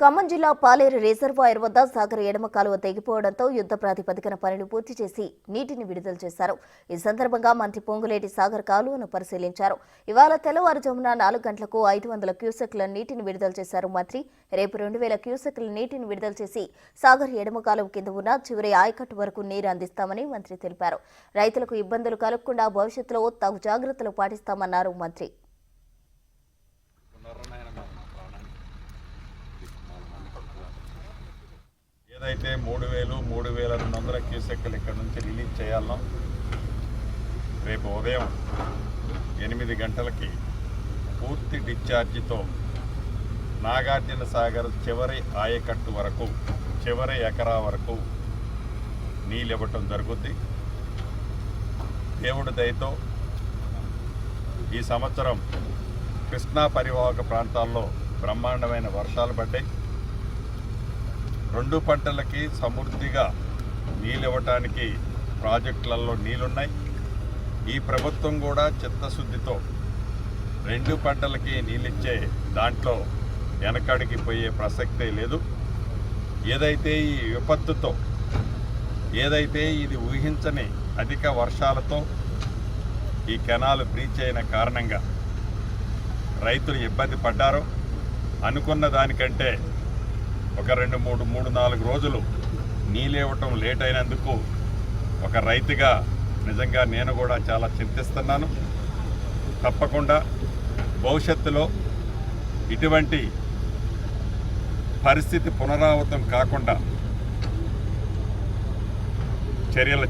ఖమ్మం జిల్లా పాలేరు రిజర్వాయర్ వద్ద సాగర్ ఎడమ కాలువ తెగిపోవడంతో యుద్ధ ప్రాతిపదికన పనులు పూర్తి చేసి నీటిని విడుదల చేశారు. ఈ సందర్భంగా మంత్రి పొంగులేటి సాగర్ కాలువను పరిశీలించారు. ఇవాళ తెల్లవారుజామున 4 గంటలకు 500 క్యూసెక్ల నీటిని విడుదల చేశారు మంత్రి. రేపు 2000 క్యూసెక్ల నీటిని విడుదల చేసి సాగర్ ఎడమ కాలువ కింద ఉన్న చివరి ఆయకట్టు వరకు నీరు అందిస్తామని మంత్రి తెలిపారు. రైతులకు ఇబ్బందులు కలగకుండా భవిష్యత్తులో తగు జాగ్రత్తలు పాటిస్తామన్నారు మంత్రి. ఏదైతే 3,200 క్యూసెక్కులు ఇక్కడ నుంచి రిలీజ్ చేయాలనో రేపు ఉదయం 8 గంటలకి పూర్తి డిశ్చార్జితో నాగార్జున సాగర్ చివరి ఆయకట్టు వరకు చివరి ఎకరా వరకు నీళ్ళు ఇవ్వటం జరుగుద్ది. దేవుడి దయతో ఈ సంవత్సరం కృష్ణా పరివాహక ప్రాంతాల్లో బ్రహ్మాండమైన వర్షాలు పడ్డాయి. 2 పంటలకి సమృద్ధిగా నీళ్ళు ఇవ్వటానికి ప్రాజెక్టులలో నీళ్ళున్నాయి. ఈ ప్రభుత్వం కూడా చిత్తశుద్ధితో 2 పంటలకి నీళ్ళిచ్చే దాంట్లో వెనకడికి పోయే ప్రసక్తే లేదు. ఏదైతే ఈ విపత్తుతో ఏదైతే ఇది ఊహించని అధిక వర్షాలతో ఈ కెనాలు బ్రీచ్ అయిన కారణంగా రైతులు ఇబ్బంది పడ్డారో అనుకున్న దానికంటే ఒక 2-3-4 రోజులు నీళ్ళు ఇవ్వటం లేట్ అయినందుకు ఒక రైతుగా నిజంగా నేను కూడా చాలా చింతిస్తున్నాను. తప్పకుండా భవిష్యత్తులో ఇటువంటి పరిస్థితి పునరావృతం కాకుండా చర్యలు